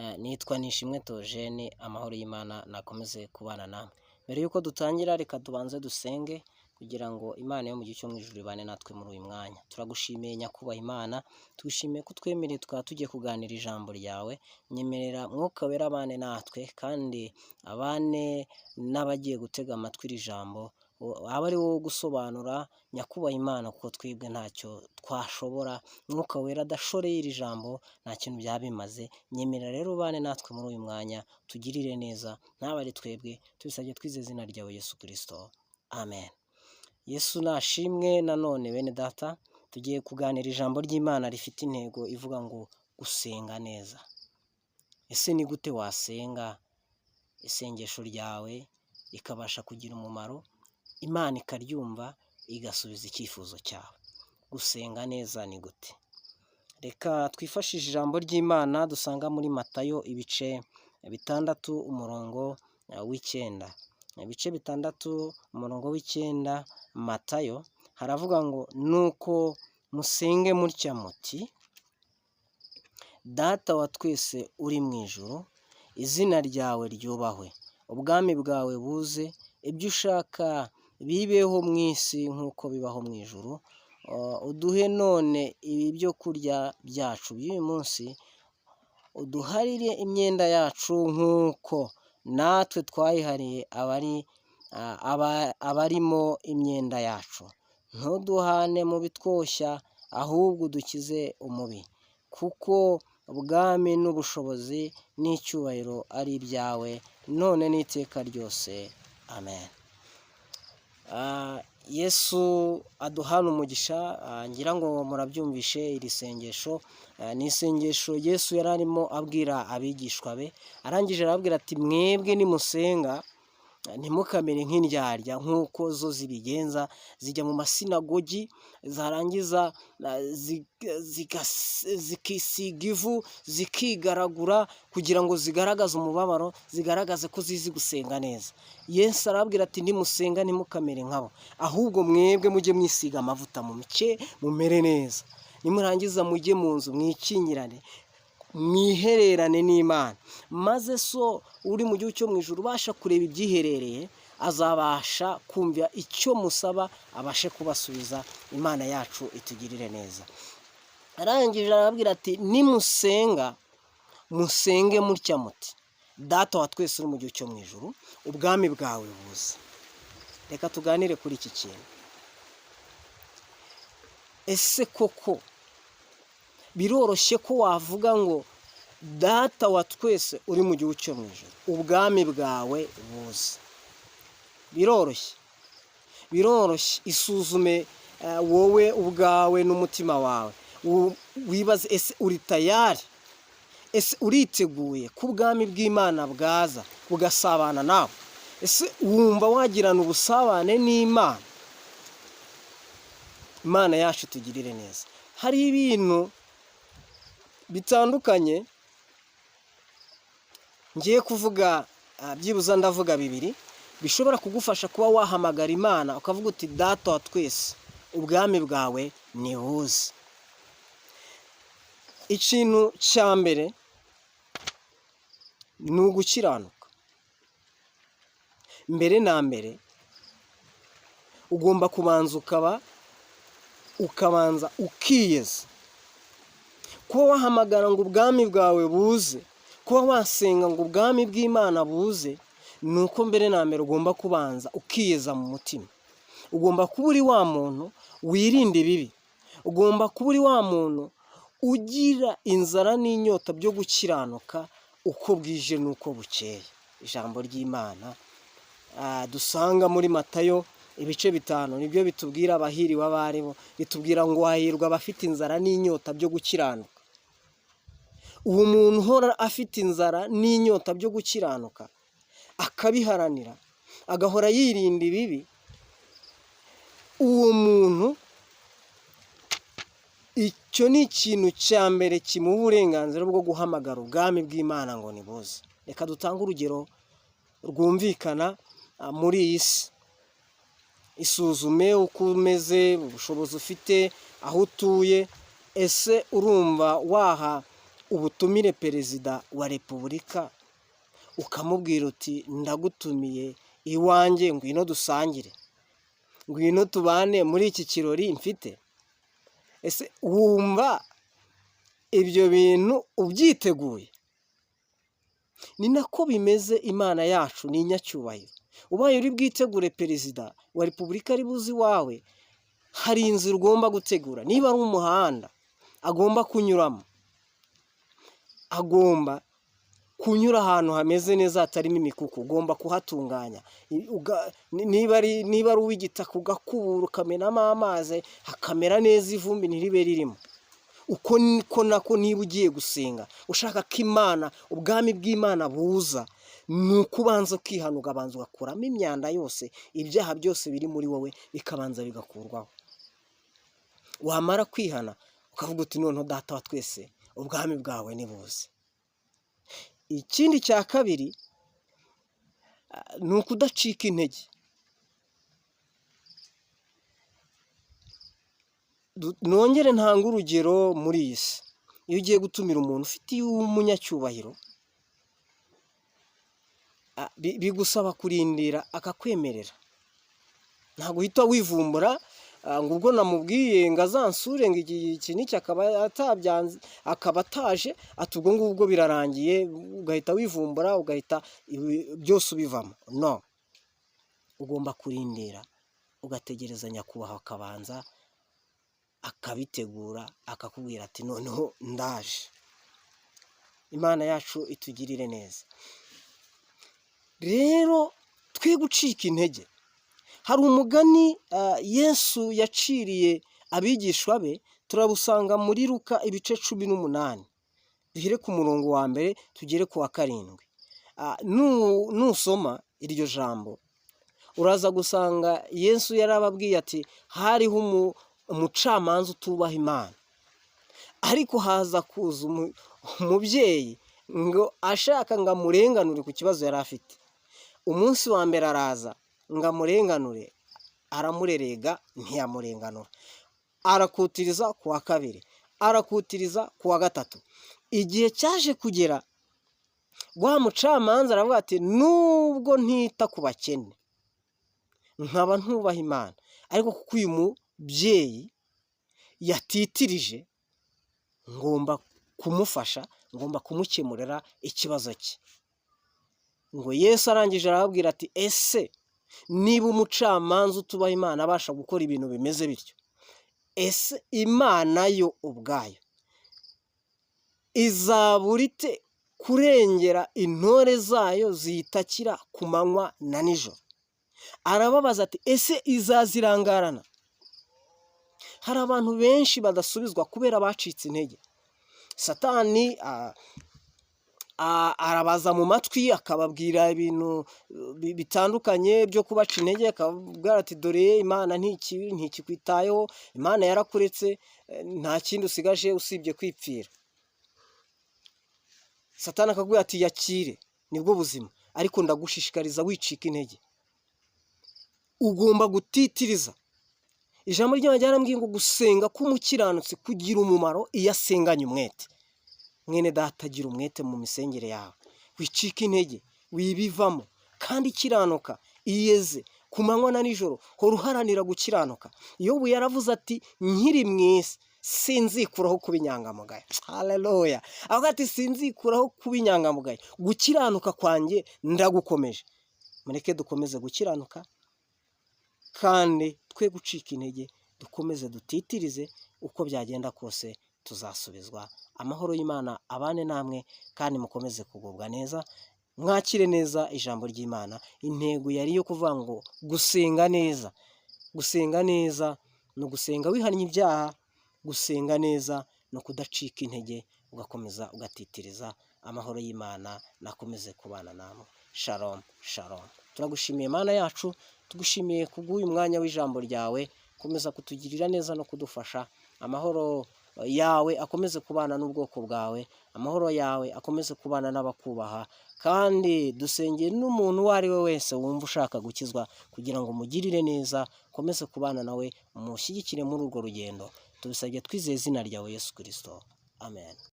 Nitwa Nishimwe Theogene, amahoro y'Imana nakomeze kubana namwe. Mbere y'uko dutangira reka tubanze dusenge kugira ngo Imana yo mu gice cyo mu ijuru ibane natwe muri uyu mwanya. Turagushimiye nyakubahwa Imana, twishimiye ko twemereye tukaba tugiye kuganira ijambo ryawe. Nyemerera Mwuka Wera abane natwe kandi abane n'abagiye gutega amatwi iri jambo, aba ari wowe gusobanura nyakubahwa Imana, kuko twebwe ntacyo twashobora. Mwuka Wera adashoreye iri jambo nta kintu byaba bimaze. Nyemerera rero ubane natwe muri uyu mwanya, tugirire neza, ntabe ari twebwe, tubisabye twize izina ryawe Yesu Kristo, amen. Yesu nashimwe. Nanone bene data, tugiye kuganira ijambo ry'Imana rifite intego ivuga ngo gusenga neza. Ese ni gute wasenga isengesho ryawe rikabasha kugira umumaro, Imana ikaryumva igasubiza icyifuzo cyawe? Gusenga neza ni gute? Reka twifashishe ijambo ry'Imana dusanga muri Matayo ibice 6 umurongo w'9. Ibice 6 umurongo w'9 Matayo haravuga ngo nuko musenge mutya muti: Data wa twese uri mu ijuru, izina ryawe ryubahwe, ubwami bwawe buze, ibyo ushaka bibeho mu isi nk'uko bibaho mu ijuru. Uduhe none ibi byo kurya byacu by'uyu munsi, uduharire imyenda yacu nk'uko natwe twayihariye abarimo imyenda yacu, ntuduhane mu bitwoshya, ahubwo dukize umubi, kuko ubwami n'ubushobozi n'icyubahiro ari ibyawe none n'iteka ryose, amen. Yesu aduhana umugisha. Ngira ngo murabyumvishe, iri sengesho ni isengesho Yesu yari arimo abwira abigishwa be. Arangije arababwira ati: mwebwe nimusenga ntimukamere nk'indyarya nk'uko zo zibigenza, zijya mu masinagogi, zarangiza zikisiga ivu, zikigaragura kugira ngo zigaragaze umubabaro, zigaragaze ko zizi gusenga neza. Yesu arababwira ati: nimusenga ntimukamere nkabo, ahubwo mwebwe mujye mwisiga amavuta mu mike, mumere neza. Nimurangiza mujye mu nzu mwikingirane, mwihererane n'Imana, maze so uri mu gihugu cyo mu ijuru ubasha kureba ibyiherereye azabasha kumva icyo musaba, abashe kubasubiza. Imana yacu itugirire neza. Arangije arababwira ati: nimusenga musenge mutya muti: Data wa twese uri mu gihugu cyo mu ijuru, ubwami bwawe buze. Reka tuganire kuri iki kintu. Ese koko biroroshye ko wavuga ngo Data wa twese uri mu gihugu cyo mu ijuru, ubwami bwawe buze? Biroroshye? Biroroshye. Isuzume wowe ubwawe n'umutima wawe, wibaze, ese uri tayari? Ese uriteguye ko ubwami bw'Imana bwaza bugasabana nawe? Ese wumva wagirana ubusabane n'Imana? Imana yacu tugirire neza. Hari ibintu bitandukanye ngiye kuvuga, byibuza ndavuga 2 bishobora kugufasha kuba wahamagara Imana ukavuga uti: Data wa twese, ubwami bwawe nibuze. Ikintu cya mbere ni ugukiranuka. Mbere na mbere ugomba ukabanza ukiyeza. Kuba wahamagara ngo ubwami bwawe buze, kuba wasenga ngo ubwami bw'Imana buze, ni uko mbere na mbere ugomba kubanza ukiyeza mu mutima. Ugomba kuba uri wa muntu wirinda ibibi. Ugomba kuba uri wa muntu ugira inzara n'inyota byo gukiranuka uko bwije n'uko bukeye. Ijambo ry'Imana dusanga muri Matayo ibice 5 nibyo bitubwira abahiriwe abaribo, bitubwira ngo hahirwa abafite inzara n'inyota byo gukiranuka. Uwo muntu uhora afite inzara n'inyota byo gukiranuka, akabiharanira, agahora yirinda ibibi, uwo muntu, icyo ni ikintu cya mbere kimuha uburenganzira bwo guhamagara ubwami bw'Imana ngo nibuze. Reka dutange urugero rwumvikana muri iyi si. Isuzume uko umeze, ubushobozi ufite, aho utuye. Ese urumva waha ubutumire perezida wa repubulika ukamubwira uti ndagutumiye iwanjye ngwino dusangire, ngwino tubane muri iki kirori mfite, ese wumva ibyo bintu ubyiteguye? Ni nako bimeze Imana yacu ni inyacyubahiro. Ubaye uri bwitegure perezida wa repubulika ari buzi iwawe, hari inzira ugomba gutegura. Niba ari umuhanda agomba kunyuramo, agomba kunyura ahantu hameze neza hatarimo imikuku, ugomba kuhatunganya. Niba ari uw'igitaka ugakubura ukamenamo amazi hakamera neza, ivumbi ntiribe ririmo. Uko niko nako niba ugiye gusenga ushaka ko Imana, ubwami bw'Imana buza, ni ukubanza ukihana, ukabanza ugakuramo imyanda yose, ibyaha byose biri muri wowe bikabanza bigakurwaho. Wamara kwihana ukavuga uti noneho Data wa twese, ubwami bwawe nibuze. Ikindi cya kabiri ni ukudacika intege. Nongere ntanga urugero muri iyi si. Iyo ugiye gutumira umuntu ufite umunyacyubahiro, bigusaba kurindira akakwemerera. Ntabwo uhita wivumbura ngo ubwo namubwiye ngo azansure ngo iki n'iki akaba atabyanze, akaba ataje, ati ubwo ngubwo birarangiye, ugahita wivumbura, ugahita byose ubivamo. No, ugomba kurindira ugategereza nyakubahwa akabanza akabitegura, akakubwira ati noneho ndaje. Imana yacu itugirire neza. Rero twe gucika intege. Hari umugani Yesu yaciriye abigishwa be, turabusanga muri Luka ibice 18. Duhere ku murongo wa mbere tugere ku wa 7. Nusoma iryo jambo uraza gusanga Yesu yarababwiye ati hariho umucamanza utubaha Imana, ariko haza kuza umubyeyi ngo ashaka ngo amurenganure ku kibazo yari afite. Umunsi wa mbere araza ngo amurenganure, aramurerega ntiyamurenganura, arakutiriza ku wa 2, arakutiriza ku wa 3. Igihe cyaje kugera, wa mucamanza aravuga ati nubwo ntita ku bakene, nkaba ntubaha Imana, ariko kuko uyu mubyeyi yatitirije, ngomba kumufasha, ngomba kumukemurira ikibazo cye. Ngo Yesu arangije arababwira ati ese niba umucamanza utubaha Imana abasha gukora ibintu bimeze bityo, ese Imana yo ubwayo izabura ite kurengera intore zayo ziyitakira ku manywa na nijoro? Arababaza ati ese izazirangarana? Hari abantu benshi badasubizwa kubera bacitse intege. Satani arabaza mu matwi akababwira ibintu bitandukanye byo kubaca intege, akababwira ati dore Imana ntikikwitayeho, Imana yarakuretse, nta kindi usigaje usibye kwipfira. Satani akakubwira ati yakire, nibwo buzima, ariko ndagushishikariza wicika intege. Ugomba gutitiriza. Ijambo ry'Imana ryarambwiye ngo gusenga k'umukiranutsi kugira umumaro iyo asenganye umwete. Mwene data, gira umwete mu misengere yawe, wicika intege, wibivamo, kandi ikiranuka iyeze ku manywa na nijoro, hora uharanira gukiranuka. Yobu yaravuze ati nkiri mu isi sinzikuraho kuba inyangamugayo. Haleluya! Avuga ati sinzikuraho kuba inyangamugayo, gukiranuka kwanjye ndagukomeje. Mureke dukomeze gukiranuka, kandi twe gucika intege, dukomeze dutitirize, uko byagenda kose tuzasubizwa. Amahoro y'Imana abane namwe, kandi mukomeze kugubwa neza, mwakire neza ijambo ry'Imana. Intego yari yo kuvuga ngo gusenga neza. Gusenga neza no gusenga wihannye ibyaha, gusenga neza no kudacika intege, ugakomeza ugatitiriza. Amahoro y'Imana nakomeze kubana namwe. Shalom, shalom. Turagushimiye Mana yacu, tugushimiye kubw'uyu mwanya w'ijambo ryawe, komeza kutugirira neza no kudufasha. Amahoro yawe akomeze kubana n'ubwoko bwawe, amahoro yawe akomeze kubana n'abakubaha, kandi dusengeye n'umuntu uwo ari we wese wumva ushaka gukizwa, kugira ngo umugirire neza, ukomeze kubana nawe, umushyigikire muri urwo rugendo. Tubisabye twizeye izina ryawe Yesu Kristo. Amen.